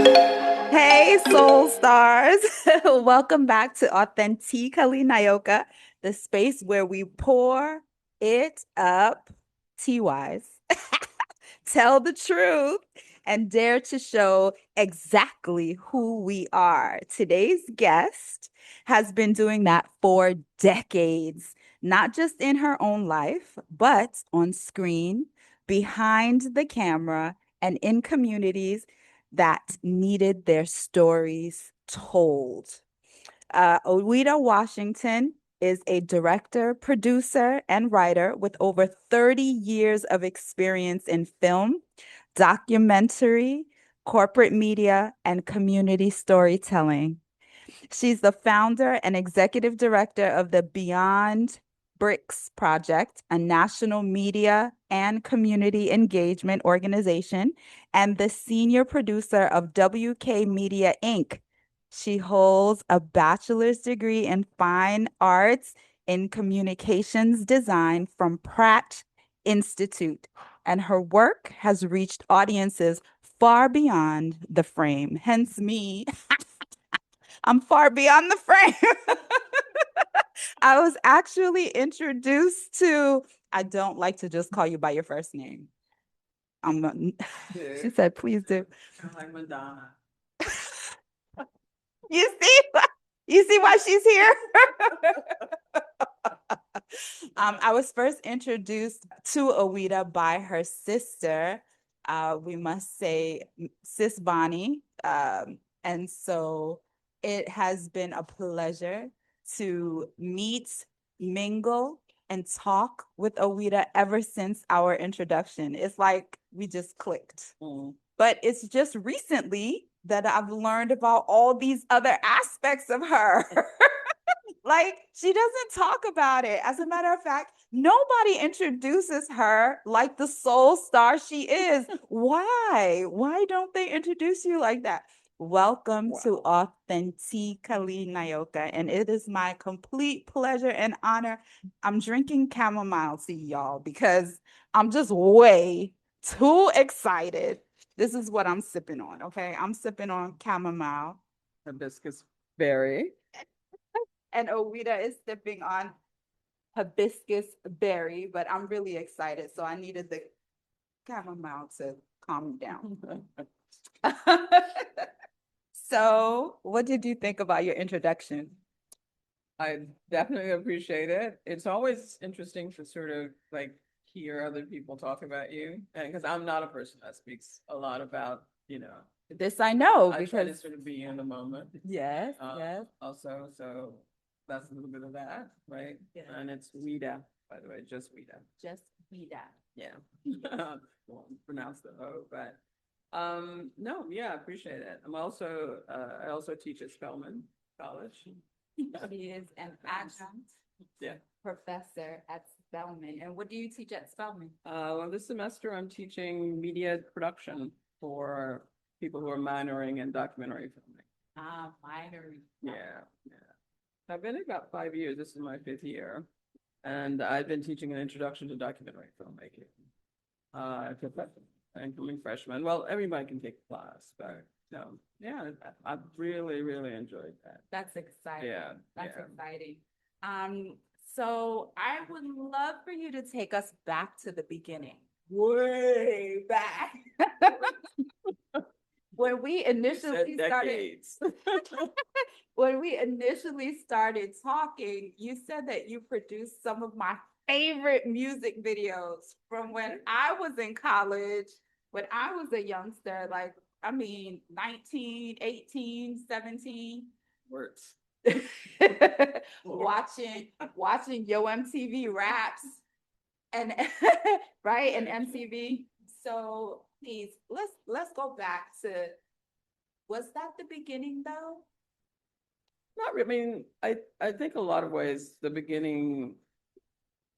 Hey, Soul Stars. Welcome back to Authen-Tea-Cally Nyoka, the space where we pour it up tea-wise, tell the truth, and dare to show exactly who we are. Today's guest has been doing that for decades, not just in her own life, but on screen, behind the camera, and in communities that needed their stories told. Ouida Washington is a director, producer, and writer with over 30 years of experience in film, documentary, corporate media, and community storytelling. She's the founder and executive director of the Beyond Bricks Project, a national media and community engagement organization, and the senior producer of WK Media Inc. She holds a bachelor's degree in fine arts in communications design from Pratt Institute, and her work has reached audiences far beyond the frame, hence me. I'm far beyond the frame. I was actually introduced to, I don't like to just call you by your first name. She said, please do. I'm like Madonna. You see, you see why she's here? I was first introduced to Ouida by her sister. We must say, Sis Bonnie. And so it has been a pleasure to meet, mingle, and talk with Ouida ever since our introduction. It's like we just clicked. But it's just recently that I've learned about all these other aspects of her. Like, she doesn't talk about it. As a matter of fact, nobody introduces her like the soul star she is. Why? Why don't they introduce you like that? Welcome to Authen-Tea-Cally Nyoka, and it is my complete pleasure and honor. I'm drinking chamomile tea, y'all, because I'm just way too excited. This is what I'm sipping on, okay? I'm sipping on chamomile. Hibiscus berry. And Ouida is sipping on hibiscus berry, but I'm really excited. So I needed the chamomile to calm me down. So, what did you think about your introduction? I definitely appreciate it. It's always interesting to sort of like hear other people talk about you. And because I'm not a person that speaks a lot about, This I know I try to because sort of be in the moment. yes, yes. Also, so that's a little bit of that, right? Yeah. And it's Ouida, by the way, just Ouida. Just Ouida. Yeah. Won't pronounce the O, but no, yeah, I appreciate it. I also teach at Spelman College. She is an adjunct professor at Spelman. And what do you teach at Spelman? Well, this semester I'm teaching media production for people who are minoring in documentary filming. Minoring. Yeah. I've been here about 5 years. This is my 5th year. And I've been teaching an introduction to documentary filmmaking. Incoming freshmen. Well, everybody can take a class, but yeah, I've really, really enjoyed that. That's exciting. Yeah. That's exciting. So I would love for you to take us back to the beginning. Way back. When we initially started when we initially started talking, you said that you produced some of my favorite music videos from when I was in college, when I was a youngster, 19, 18, 17. Works. watching Yo MTV Raps and right and MTV. So please let's go back to, was that the beginning though? Not really. I mean, I think a lot of ways the beginning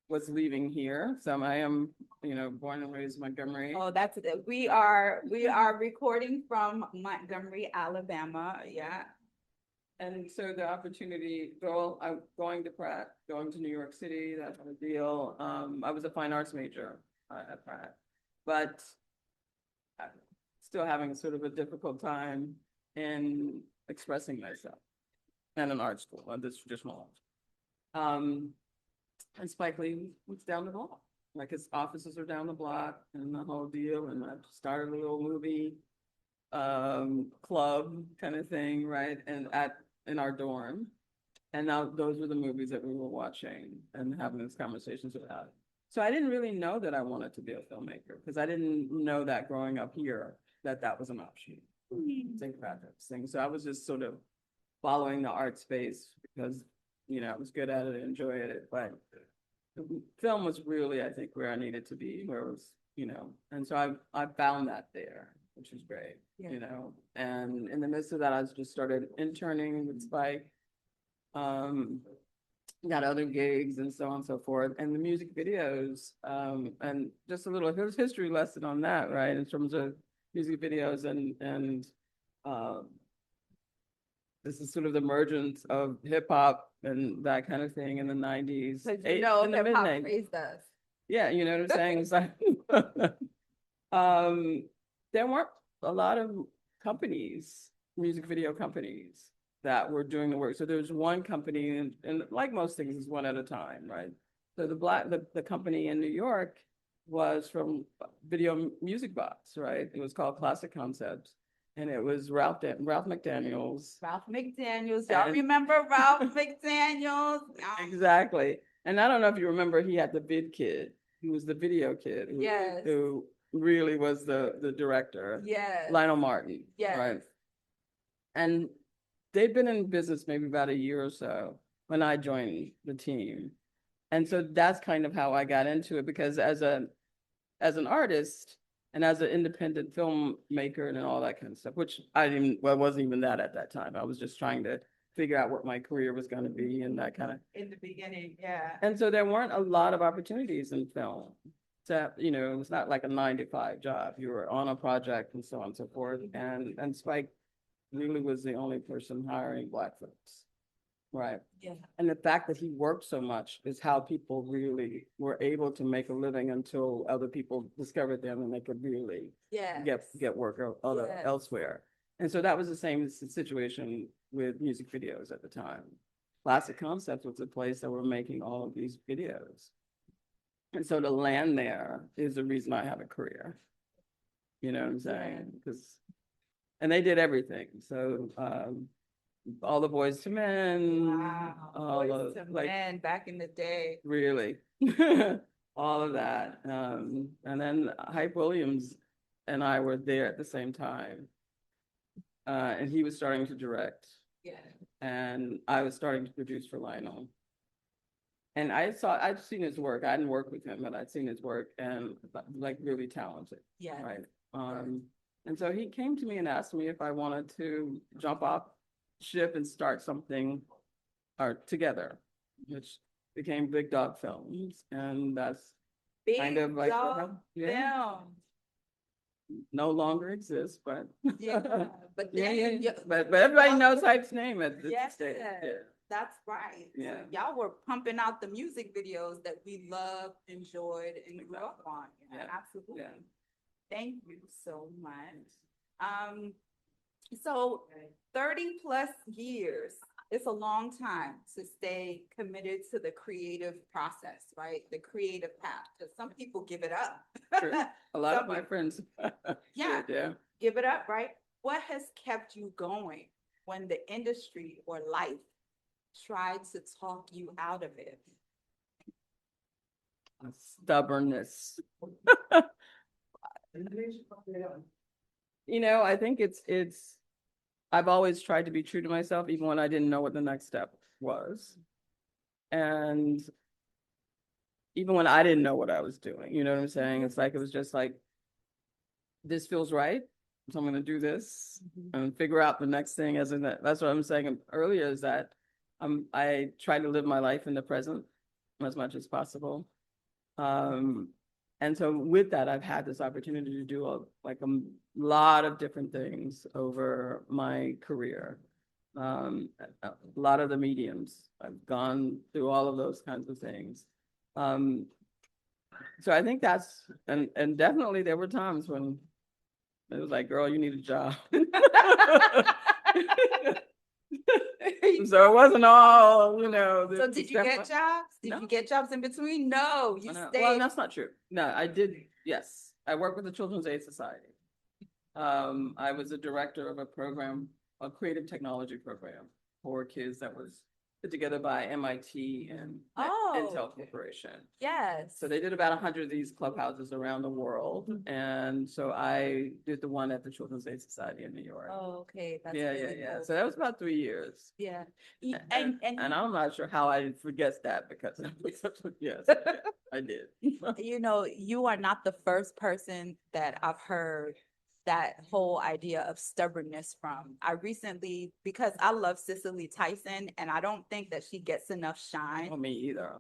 was leaving here. So I am, born and raised in Montgomery. Oh, that's it. We are recording from Montgomery, Alabama. Yeah. And so the opportunity, I'm going to Pratt, going to New York City, that kind of deal. I was a fine arts major at Pratt, but still having sort of a difficult time in expressing myself at an art school, this traditional art. And Spike Lee was down the block, like his offices are down the block and the whole deal. And I started a little movie club kind of thing, right? And in our dorm. And now those were the movies that we were watching and having these conversations about. So I didn't really know that I wanted to be a filmmaker because I didn't know that growing up here that was an option. Think about those things. So I was just sort of following the art space because, I was good at it and enjoyed it. But film was really, I think, where I needed to be, where it was, and so I found that there, which was great, And in the midst of that, I just started interning with Spike. Got other gigs and so on and so forth, and the music videos, and just a little history lesson on that, right? In terms of music videos and this is sort of the emergence of hip hop and that kind of thing in the 90s. So in the hip hop mid-90s. raised us. Yeah, you know what I'm saying? It's like, there weren't a lot of companies, music video companies, that were doing the work. So there was one company, and like most things, is one at a time, right? So the company in New York was from Video Music Box, right? It was called Classic Concepts, and it was Ralph McDaniels. Y'all remember Ralph McDaniels? Exactly. And I don't know if you remember, he had the vid kid. He was the video kid. Who really was the director. Yes. Lionel Martin. Yes. Right. And they'd been in business maybe about a year or so when I joined the team. And so that's kind of how I got into it, because as an artist and as an independent filmmaker and all that kind of stuff, which it wasn't even that at that time. I was just trying to figure out what my career was going to be and that kind of. In the beginning, yeah. And so there weren't a lot of opportunities in film. So, it was not like a 9-to-5 job. You were on a project and so on and so forth. And Spike really was the only person hiring Black folks, right? Yeah. And the fact that he worked so much is how people really were able to make a living until other people discovered them and they could really get work elsewhere. And so that was the same situation with music videos at the time. Classic Concepts was a place that were making all of these videos. And so to land there is the reason I have a career. You know what I'm saying? And they did everything. So all the Boys to Men. Wow. Boys to Men back in the day. Really. All of that. And then Hype Williams and I were there at the same time. And he was starting to direct. Yeah. And I was starting to produce for Lionel. And I'd seen his work. I hadn't worked with him, but I'd seen his work, and like really talented. Yeah. Right. And so he came to me and asked me if I wanted to jump off ship and start something together, which became Big Dog Films. And that's kind of like no longer exists, but but but everybody knows Hype's name at this stage. Yeah. That's right. Yeah. So y'all were pumping out the music videos that we loved, enjoyed, and grew up on. Yeah, absolutely. Yeah. Thank you so much. So 30 plus years, it's a long time to stay committed to the creative process, right? The creative path, because some people give it up. True. A lot of my friends. Yeah. Give it up, right? What has kept you going when the industry or life tried to talk you out of it? Stubbornness. I think it's I've always tried to be true to myself, even when I didn't know what the next step was. And even when I didn't know what I was doing, you know what I'm saying? It's like, it was just like, this feels right, so I'm going to do this and figure out the next thing. That's what I'm saying earlier, is that I try to live my life in the present as much as possible. And so with that, I've had this opportunity to do a lot of different things over my career. A lot of the mediums. I've gone through all of those kinds of things. So I think that's, and definitely there were times when It was like, girl, you need a job. So it wasn't all, So did you get jobs? Did No. you get jobs in between? No, you Well, stayed. that's not true. No, I did. Yes, I work with the Children's Aid Society. I was a director of a program, a creative technology program for kids that was put together by MIT and Intel Corporation. Yes. So they did about 100 of these clubhouses around the world. And so I did the one at the Children's Aid Society in New York. Oh, okay. That's Yeah, really yeah. cool. So that was about 3 years. Yeah. And I'm not sure how I forget that because yes, I did. You are not the first person that I've heard that whole idea of stubbornness from. I recently, because I love Cicely Tyson, and I don't think that she gets enough shine. Oh, me either.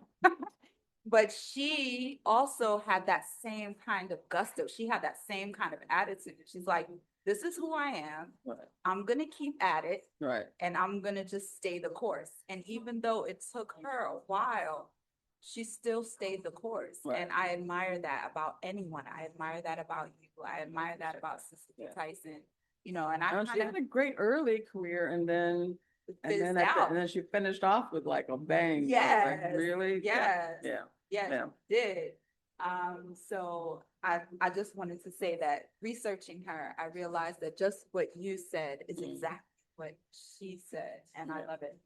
But she also had that same kind of gusto. She had that same kind of attitude. She's like, this is who I am. Right. I'm going to keep at it. Right. And I'm going to just stay the course. And even though it took her a while, she still stayed the course. Right. And I admire that about anyone. I admire that about you. I admire that about Cicely Tyson. And she had a great early career, and then and then she finished off with like a bang. Yes. Like, really? Yes. Yeah. Yes, yeah. She did. So I just wanted to say that researching her, I realized that just what you said is exactly what she said, and I love it.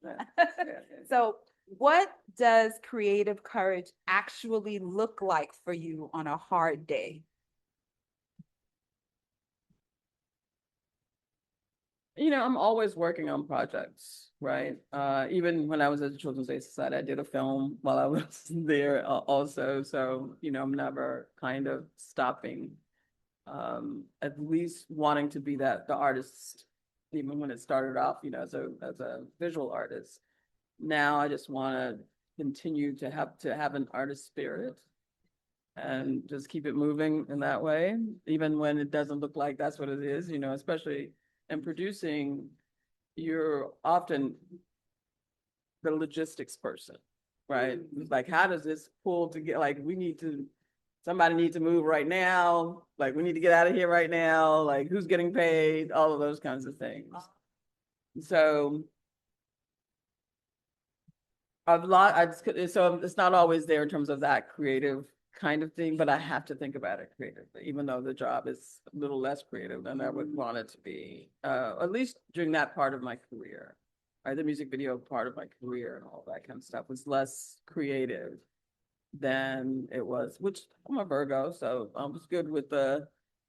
So what does creative courage actually look like for you on a hard day? I'm always working on projects, right? Even when I was at the Children's Aid Society, I did a film while I was there also. So, I'm never kind of stopping, at least wanting to be the artist, even when it started off, as a visual artist. Now I just want to continue to have an artist spirit and just keep it moving in that way, even when it doesn't look like that's what it is, especially in producing, you're often the logistics person, right? It's like, how does this pull together? Like, somebody needs to move right now. Like, we need to get out of here right now. Like, who's getting paid? All of those kinds of things. So so it's not always there in terms of that creative kind of thing, but I have to think about it creatively, even though the job is a little less creative than I would want it to be, at least during that part of my career. Right, the music video part of my career and all that kind of stuff was less creative than it was, which I'm a Virgo, so I was good with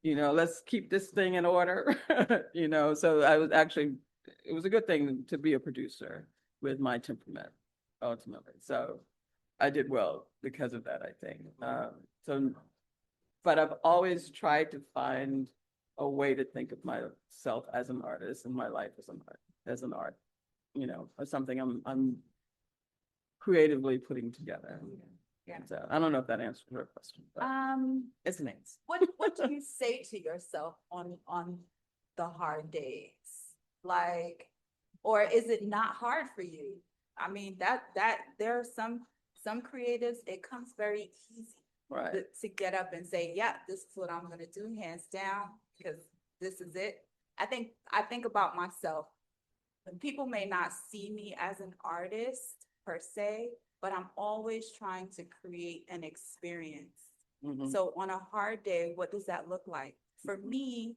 let's keep this thing in order, so it was a good thing to be a producer with my temperament, ultimately. So I did well because of that, I think. But I've always tried to find a way to think of myself as an artist and my life as an art, or something I'm creatively putting together. Yeah. So I don't know if that answers your question, but it's an answer. What do you say to yourself on the hard days? Like, or is it not hard for you? I mean, that there are some creatives, it comes very easy, right, to get up and say, yeah, this is what I'm gonna do, hands down, because this is it. I think about myself. People may not see me as an artist per se, but I'm always trying to create an experience. Mm-hmm. So on a hard day, what does that look like? For me,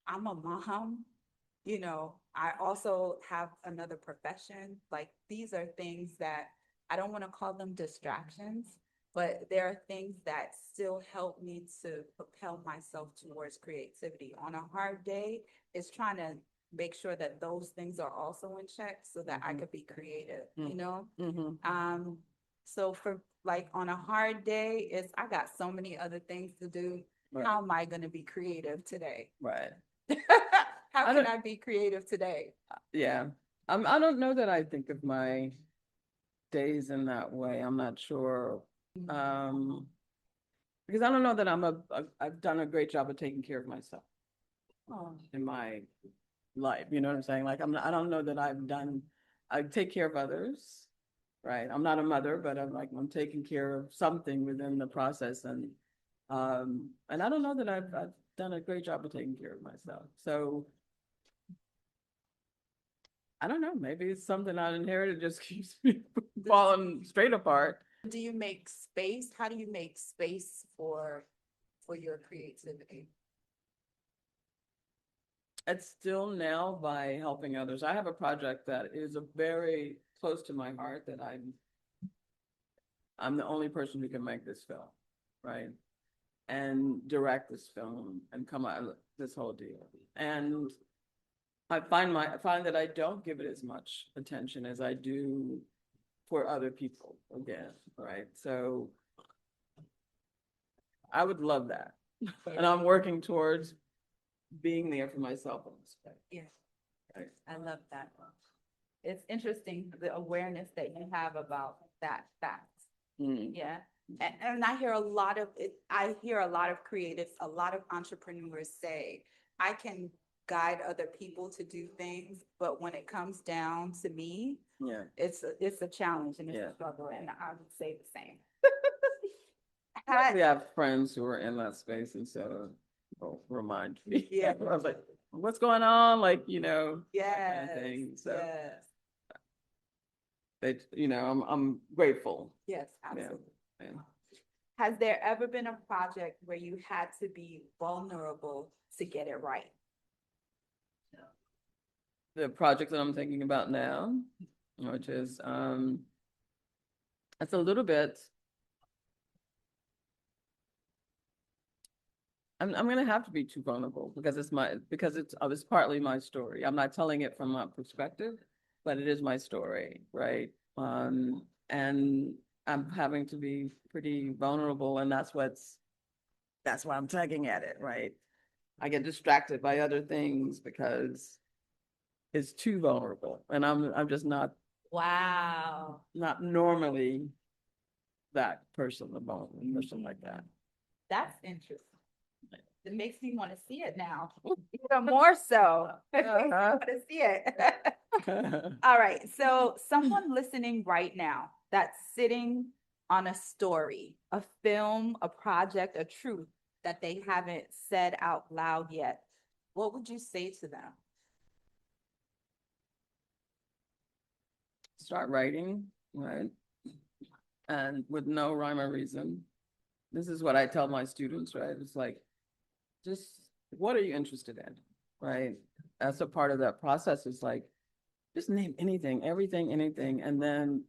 I'm a mom. I also have another profession. Like, these are things that I don't want to call them distractions, but there are things that still help me to propel myself towards creativity. On a hard day, it's trying to make sure that those things are also in check so that I could be creative, So for like on a hard day, I got so many other things to do. Right. How am I going to be creative today? Right. How can I be creative today? Yeah. I don't know that I think of my days in that way. I'm not sure. Because I don't know that I've done a great job of taking care of myself in my life. You know what I'm saying? Like, I don't know that I take care of others, right? I'm not a mother, but I'm taking care of something within the process. And I don't know that I've done a great job of taking care of myself. So I don't know, maybe it's something I inherited just keeps me falling straight apart. Do you make space? How do you make space for your creativity? It's still now by helping others. I have a project that is a very close to my heart that I'm the only person who can make this film, right? And direct this film and come out with this whole deal. And I find that I don't give it as much attention as I do for other people again, right? So I would love that. And I'm working towards being there for myself in this way. Yeah, Right. I love that. It's interesting, the awareness that you have about that fact. Mm. Yeah. And I hear a lot of it, I hear a lot of creatives, a lot of entrepreneurs say, I can guide other people to do things, but when it comes down to me, Yeah. it's a challenge and it's Yeah. a struggle, and I would say the same. We have friends who are in that space, and so remind me. Yeah. I was like, what's going on? Like, that kind Yes, of thing. So yes, I'm grateful. yes, absolutely. Yeah. Has there ever been a project where you had to be vulnerable to get it right? The project that I'm thinking about now, which is it's a little bit. I'm gonna have to be too vulnerable because it's partly my story. I'm not telling it from my perspective, but it is my story, right? And I'm having to be pretty vulnerable, and that's why I'm tugging at it, right? I get distracted by other things because it's too vulnerable, and I'm just not Wow. normally that person, a vulnerable person like that. That's interesting. It makes me want to see it now, even more so. I want to see it. All right. So, someone listening right now that's sitting on a story, a film, a project, a truth that they haven't said out loud yet, what would you say to them? Start writing, right? And with no rhyme or reason. This is what I tell my students, right? It's like, just what are you interested in, right? That's a part of that process is like, just name anything, everything, anything. And then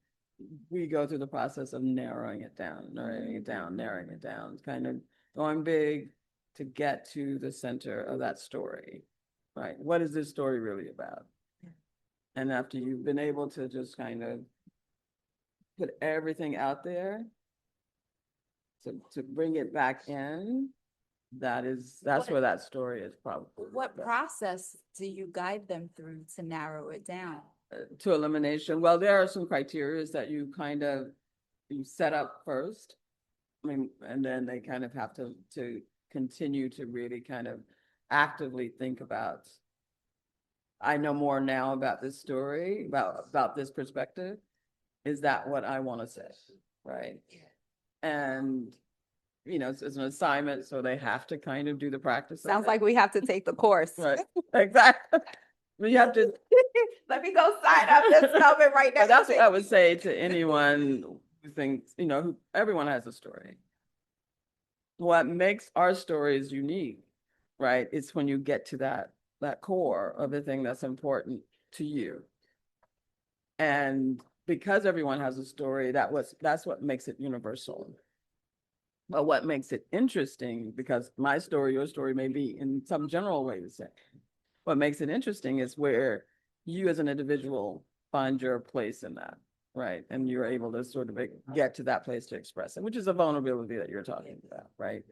we go through the process of narrowing it down, narrowing it down, kind of going big to get to the center of that story, right? What is this story really about? And after you've been able to just kind of put everything out there to bring it back in, that's where that story is probably. What process do you guide them through to narrow it down? To elimination. Well, there are some criteria that you set up first. I mean, and then they kind of have to continue to really kind of actively think about, I know more now about this story, about this perspective. Is that what I want to say? Right. And it's an assignment, so they have to kind of do the practice. Sounds like we have to take the course. Right. Exactly. We have to. Let me go sign up this moment right now. But that's what I would say to anyone who thinks, everyone has a story. What makes our stories unique, right? It's when you get to that core of the thing that's important to you. And because everyone has a story, that's what makes it universal. But what makes it interesting, because my story, your story may be in some general way the same. What makes it interesting is where you as an individual find your place in that, right? And you're able to sort of get to that place to express it, which is a vulnerability that you're talking about, right?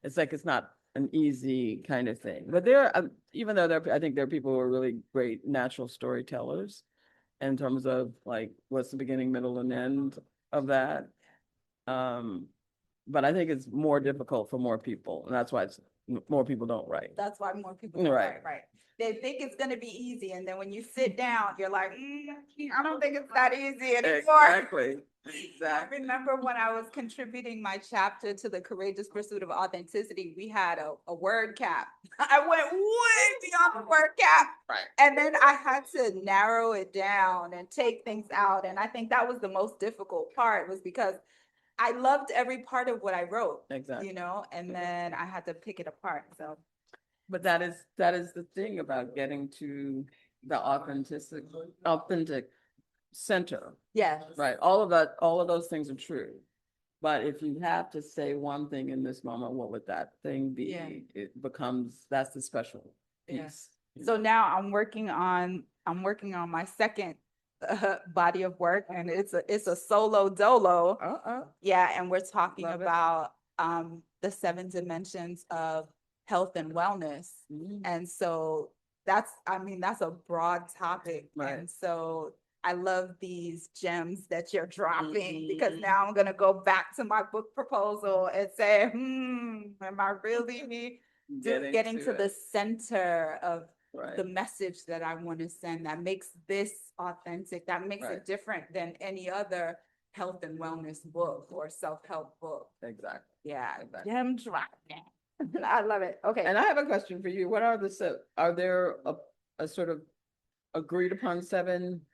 It's like, it's not an easy kind of thing. But even though I think there are people who are really great natural storytellers in terms of like, what's the beginning, middle, and end of that. But I think it's more difficult for more people. And that's why more people don't write. That's why more people don't Right. write, right? They think it's gonna be easy, and then when you sit down, you're like, I don't think it's that easy anymore. Exactly. I Exactly. remember when I was contributing my chapter to the Courageous Pursuit of Authenticity, we had a word cap. I went way beyond the word cap. Right. And then I had to narrow it down and take things out. And I think that was the most difficult part, was because I loved every part of what I wrote, Exactly. you know, and then I had to pick it apart. So But that is the thing about getting to the authentic center, yes, right? All of that, all of those things are true. But if you have to say one thing in this moment, what would that thing be? Yeah. It becomes, that's the special Yeah. piece. So now I'm working on my second body of work, and it's a solo dolo. Yeah, and we're talking Love it. about the 7 dimensions of health and wellness. And so that's a broad topic. Right. And so I love these gems that you're dropping, because now I'm gonna go back to my book proposal and say, am I really getting to the center of Right. the message that I want to send, that makes this authentic, that makes Right. it different than any other health and wellness book or self-help book. Exactly. Yeah, Exactly. gem dropping. I love it. Okay. And I have a question for you. What are are there a sort of agreed upon 7?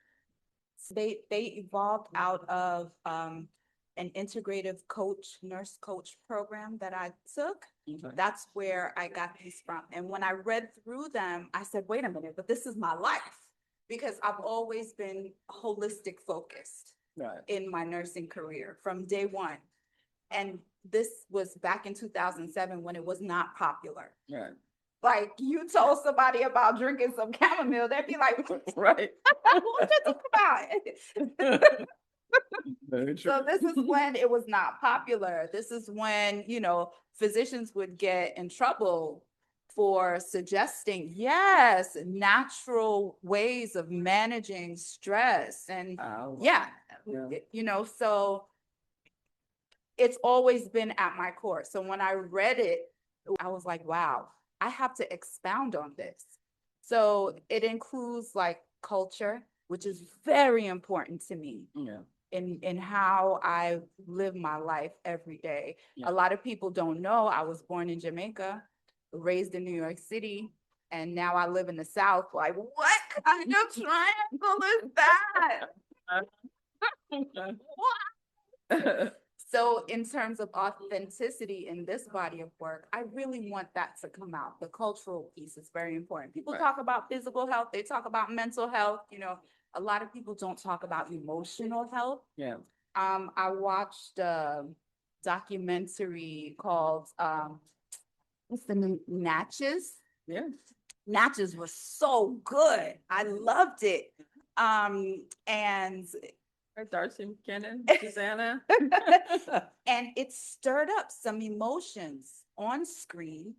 They evolved out of an integrative nurse coach program that I took. Okay. That's where I got these from. And when I read through them, I said, wait a minute, but this is my life, because I've always been holistic focused Right. in my nursing career from day one. And this was back in 2007, when it was not popular. Right. Like, you told somebody about drinking some chamomile, they'd be like, Right. what you talking about? Very true. So this is when it was not popular. This is when, physicians would get in trouble for suggesting, yes, natural ways of managing stress. And Yeah. so it's always been at my core. So when I read it, I was like, wow, I have to expound on this. So it includes like culture, which is very important to me. Yeah. In how I live my life every day. Yeah. A lot of people don't know I was born in Jamaica, raised in New York City, and now I live in the South. Like, what kind of triangle is that? So in terms of authenticity in this body of work, I really want that to come out. The cultural piece is very important. People talk about physical health, they talk about mental health, a lot of people don't talk about emotional health. Yeah. I watched a documentary called what's the name? Natchez. Yeah. Natchez was so good. I loved it. And Darcy McKinnon, Susanna. and it stirred up some emotions on screen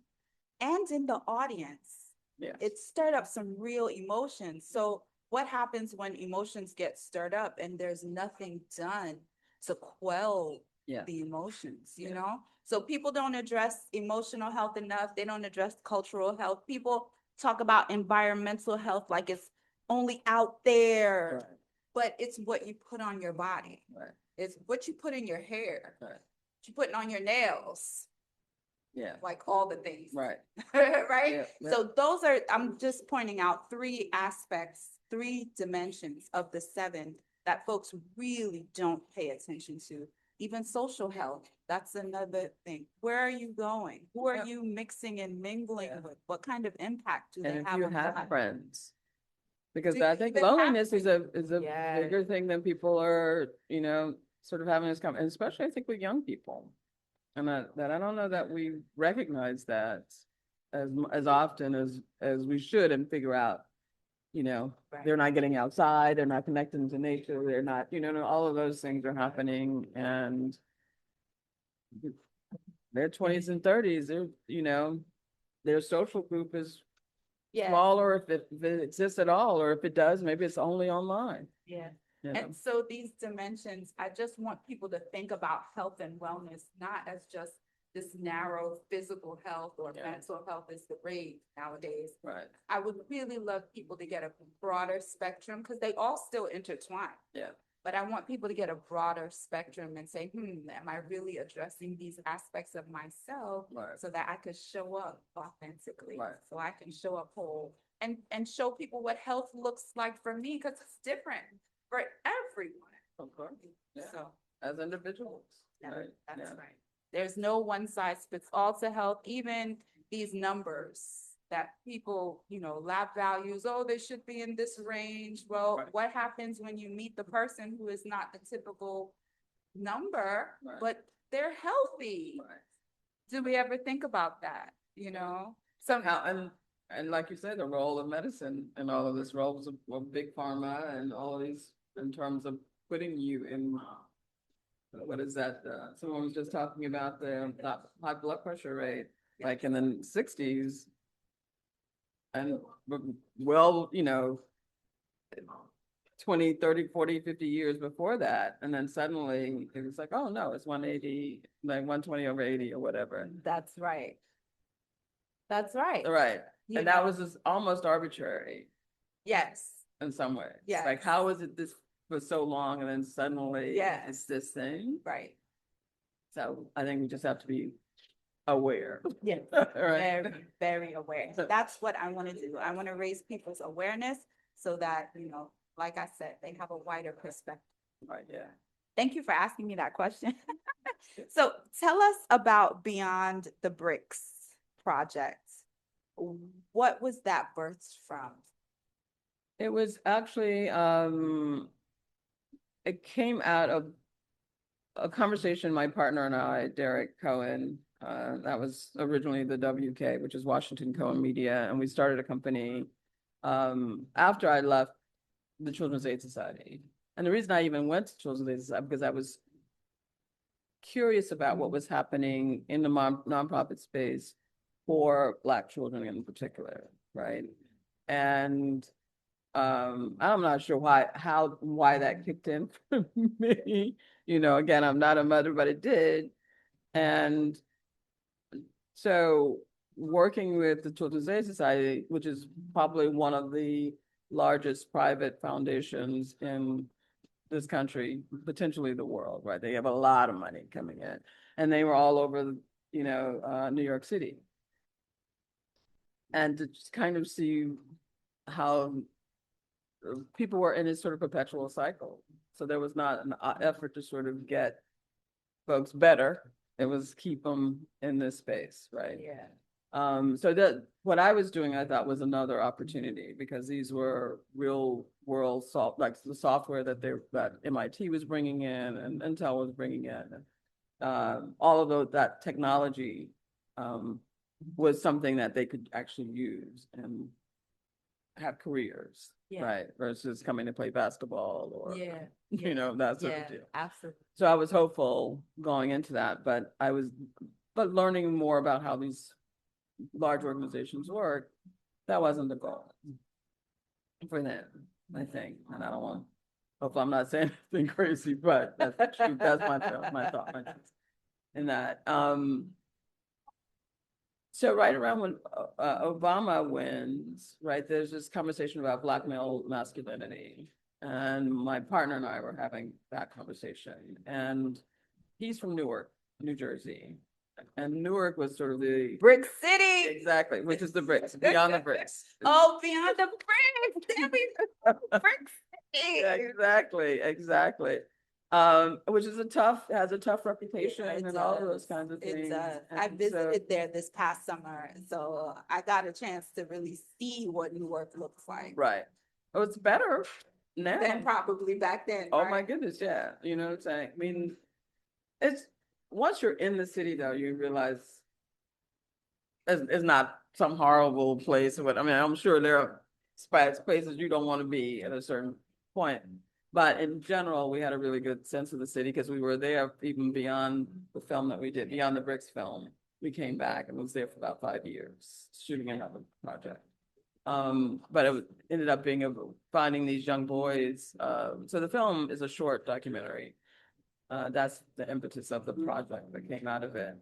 and in the audience. Yes. It stirred up some real emotions. So what happens when emotions get stirred up and there's nothing done to quell the emotions, you know? So people don't address emotional health enough. They don't address cultural health. People talk about environmental health like it's only out there, Right. but it's what you put on your body. Right. It's what you put in your hair, Right. what you putting on your nails. Yeah. Like all the things. Right. Right. Yeah. So I'm just pointing out 3 aspects, 3 dimensions of the 7 that folks really don't pay attention to. Even social health, that's another thing. Where are you going? Who are you mixing and mingling with? What kind of impact do they have? And if you on have life? friends, because Do you I think even have loneliness is a Yes. bigger thing than people are, sort of having this and especially I think with young people. And that I don't know that we recognize that as often as we should, and figure out, Right. they're not getting outside, they're not connecting to nature, they're not, all of those things are happening, and their 20s and 30s, their social group is Yeah. smaller, if it exists at all, or if it does, maybe it's only online. Yeah. you know? And so these dimensions, I just want people to think about health and wellness, not as just this narrow physical health or Yeah. mental health is the rage nowadays. Right. I would really love people to get a broader spectrum because they all still intertwine. Yeah. But I want people to get a broader spectrum and say, am I really addressing these aspects of myself Right. so that I could show up authentically, Right. so I can show up whole and show people what health looks like for me because it's different for everyone. Of course. Yeah. So As individuals. Right. that's Yeah. right. There's no one size fits all to health. Even these numbers that people, lab values, oh, they should be in this range. Well, Right. what happens when you meet the person who is not the typical number, Right. but they're healthy? Right. Do we ever think about that? So And like you said, the role of medicine and all of this roles of big pharma and all of these in terms of putting you in what is that? Someone was just talking about the high blood pressure rate, like in the 60s. And well, 20, 30, 40, 50 years before that. And then suddenly it was like, oh no, it's 180, like 120 over 80 or whatever. that's right. That's right. Right. You And that know. was just almost arbitrary Yes. in some ways. Yes. Like, how is it this for so long and then suddenly Yes. it's this thing? Right. So I think we just have to be aware. Yes. Right. Very, very aware. That's what I want to do. I want to raise people's awareness so that, like I said, they have a wider perspective. Right. Yeah. Thank you for asking me that question. So tell us about Beyond the Bricks project. What was that birthed from? It was actually, it came out of a conversation my partner and I, Derek Cohen, that was originally the WK, which is Washington Cohen Media, and we started a company after I left the Children's Aid Society. And the reason I even went to Children's Aid Society because I was curious about what was happening in the nonprofit space for Black children in particular, right? And I'm not sure why that kicked in for me. Again, I'm not a mother, but it did. And so working with the Children's Aid Society, which is probably one of the largest private foundations in this country, potentially the world, right? They have a lot of money coming in, and they were all over, New York City. And to just kind of see how people were in this sort of perpetual cycle. So there was not an effort to sort of get folks better. It was keep them in this space, right? Yeah. So that what I was doing, I thought was another opportunity because these were real world like the software that MIT was bringing in and Intel was bringing in. All of that technology was something that they could actually use and have careers, right? Versus coming to play basketball or, that sort of deal. Absolutely. So I was hopeful going into that, but learning more about how these large organizations work, that wasn't the goal for them, I think. And I don't want, hopefully I'm not saying anything crazy, but that's true. That's my thought in that. So right around when Obama wins, right, there's this conversation about Black male masculinity. And my partner and I were having that conversation. And he's from Newark, New Jersey. And Newark was sort of the Brick City. Exactly, which is the bricks, beyond the bricks. Oh, beyond the bricks. Brick City. Yeah, exactly. Which is has a tough reputation and all of those kinds of things. It does. And I visited there this past summer, so I got a chance to really see what Newark looks like. Right. Oh, it's better now than probably back then. Oh right? my goodness, yeah. You know what I'm saying? I mean, it's once you're in the city though, you realize it's not some horrible place. I mean, I'm sure there are places you don't want to be at a certain point. But in general, we had a really good sense of the city because we were there even beyond the film that we did, beyond the Bricks film. We came back and was there for about 5 years shooting another project. But it ended up being finding these young boys. So the film is a short documentary That's the impetus of the project that came out of it.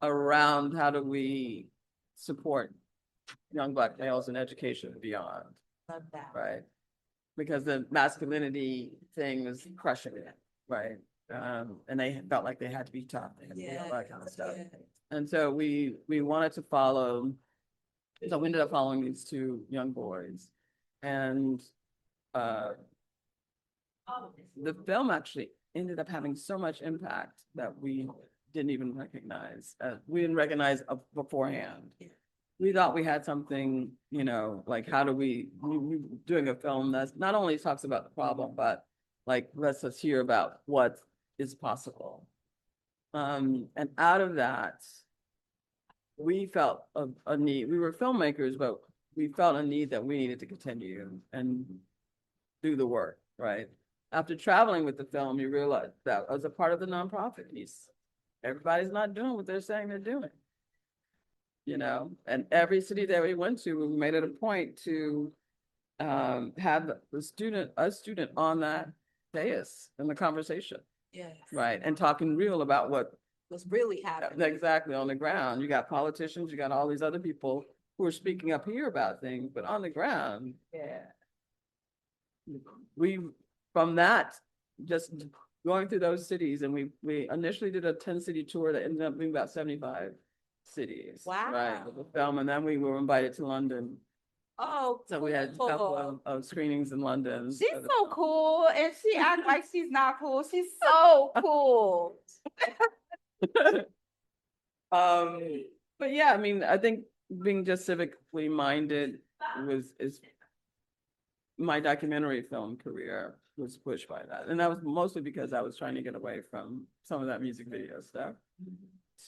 Around how do we support young Black males in education and beyond, Love that. right? Because the masculinity thing was crushing it, right? And they felt like they had to be tough, they had to be all that kind of stuff. And so we wanted to follow, so we ended up following these two young boys. And the film actually ended up having so much impact that we didn't even recognize. We didn't recognize beforehand. We thought we had something, you know, like how do we doing a film that's not only talks about the problem, but like lets us hear about what is possible. And out of that, we felt a need. We were filmmakers, but we felt a need that we needed to continue and do the work, right? After traveling with the film, you realize that as a part of the nonprofit piece, everybody's not doing what they're saying they're doing. You know, and every city that we went to, we made it a point to have a student on that dais in the conversation. Yes. Right. And talking real about what was really happening. Exactly on the ground. You got politicians, you got all these other people who are speaking up here about things, but on the ground, we from that just going through those cities, and we initially did a 10-city tour that ended up being about 75 cities. Wow. Right, with the film, and then we were invited to London. Oh, so we had a couple of screenings in London. She's so cool, and she acts like she's not cool. She's so cool. But yeah, I mean, I think being just civically minded is my documentary film career was pushed by that, and that was mostly because I was trying to get away from some of that music video stuff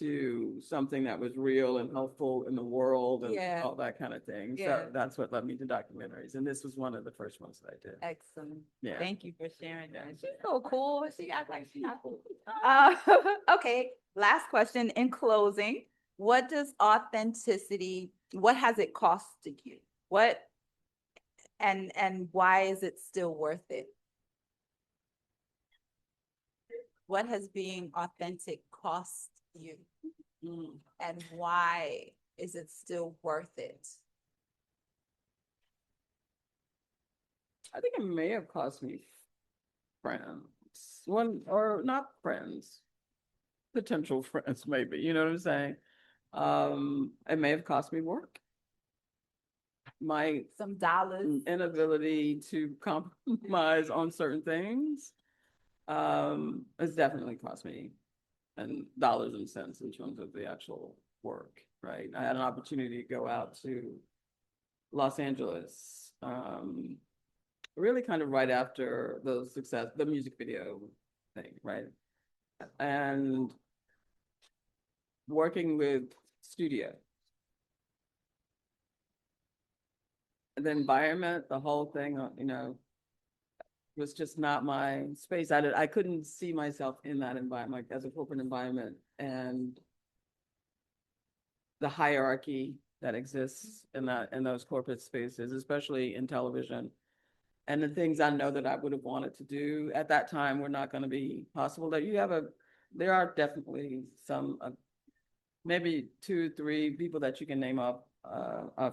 to something that was real and helpful in the world and all that kind of thing. So that's what led me to documentaries. And this was one of the first ones that I did. Excellent. Yeah. Thank you for sharing that. She's so cool. She acts like she's not cool. Okay. Last question in closing. What does authenticity, what has it costed you? What and why is it still worth it? What has being authentic cost you? And why is it still worth it? I think it may have cost me friends. One, or not friends, potential friends, maybe, you know what I'm saying? It may have cost me work. Some dollars. Inability to compromise on certain things has definitely cost me and dollars and cents in terms of the actual work, right? I had an opportunity to go out to Los Angeles, really kind of right after the music video thing, right? And working with studio. The environment, the whole thing, you know, was just not my space. I couldn't see myself in that environment, like as a corporate environment, and the hierarchy that exists in those corporate spaces, especially in television. And the things I know that I would have wanted to do at that time were not going to be possible. There are definitely some, maybe 2, 3 people that you can name off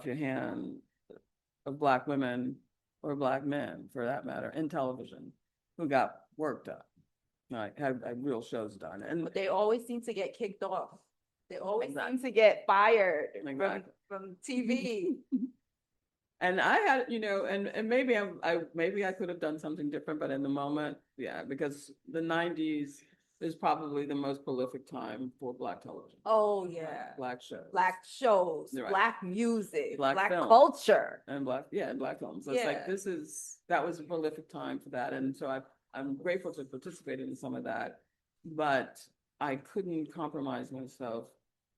your hand of Black women or Black men, for that matter, in television, who got work done, like had real shows done. And they always seem to get kicked off. They always seem to get fired from TV. And I had, you know, and maybe maybe I could have done something different, but in the moment, yeah, because the 90s is probably the most prolific time for Black television. Oh yeah. Black shows. Right. Black music, Black film. culture. And Black films. So it's like that was a prolific time for that. And so I'm grateful to participate in some of that, but I couldn't compromise myself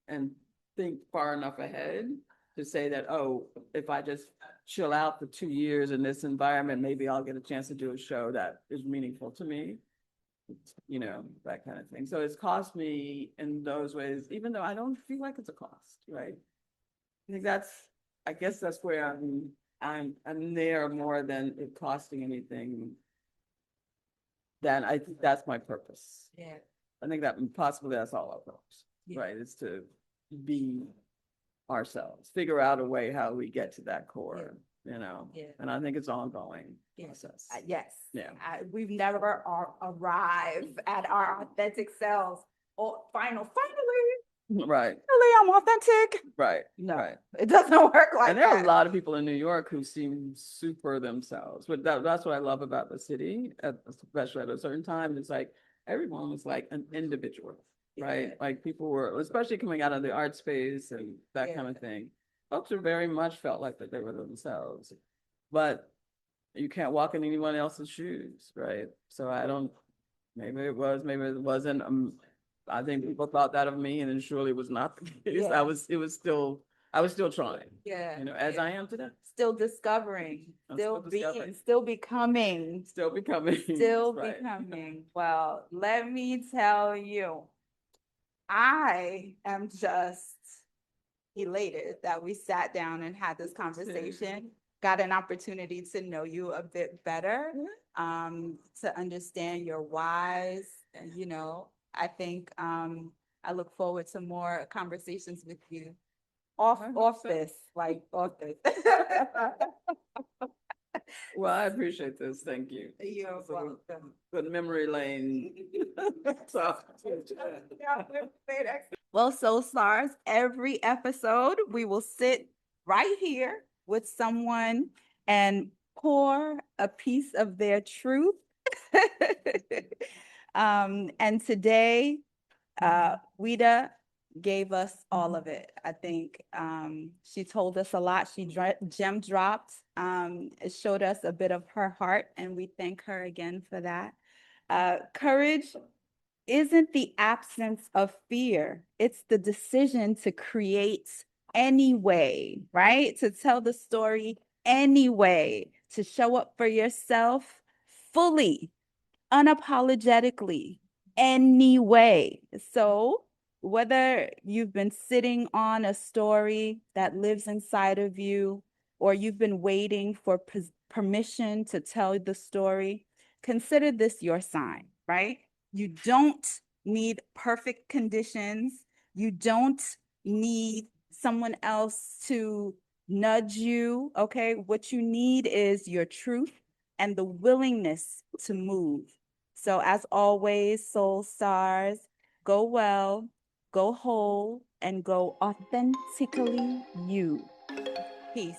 and think far enough ahead to say that, oh, if I just chill out for 2 years in this environment, maybe I'll get a chance to do a show that is meaningful to me, you know, that kind of thing. So it's cost me in those ways, even though I don't feel like it's a cost, right? I think I guess that's where I'm there more than it costing anything then I think that's my purpose. Yeah. I think that possibly that's all our purpose, Yeah. right? Is to be ourselves, figure out a way how we get to that core, you know? Yeah. And I think it's ongoing Yes. process. Yes. Yeah. We've never arrived at our authentic selves. Or finally, Right, I'm authentic. right, No, right. it doesn't work like And there are that. a lot of people in New York who seem super themselves, but that's what I love about the city, especially at a certain time. It's like everyone was like an individual, right? Yeah. Like people were, especially coming out of the art space and that kind of thing. Folks are very much felt like that they were themselves, but you can't walk in anyone else's shoes, right? So I don't, maybe it was, maybe it wasn't. I think people thought that of me, and it surely was not the case. Yeah. I was still trying, Yeah. you know, as I am today. Still discovering, I'm still still being, discovering. still becoming, Still becoming. still Right. becoming. Well, let me tell you, I am just elated that we sat down and had this conversation, got an opportunity to know you a bit better, to understand your whys. And, you know, I think I look forward to more conversations with you off this, like off this. Well, I appreciate this. Thank you. You're It's a welcome. good memory lane. So, Well, Soul Stars, every episode we will sit right here with someone and pour a piece of their truth. And today, Ouida gave us all of it. I think she told us a lot. She gem dropped. It showed us a bit of her heart, and we thank her again for that. Courage isn't the absence of fear, it's the decision to create anyway, right? To tell the story anyway, to show up for yourself fully, unapologetically, anyway. So, whether you've been sitting on a story that lives inside of you, or you've been waiting for permission to tell the story, consider this your sign, right? You don't need perfect conditions. You don't need someone else to nudge you, okay? What you need is your truth and the willingness to move. So, as always, soul stars, go well, go whole, and go authentically you. Peace.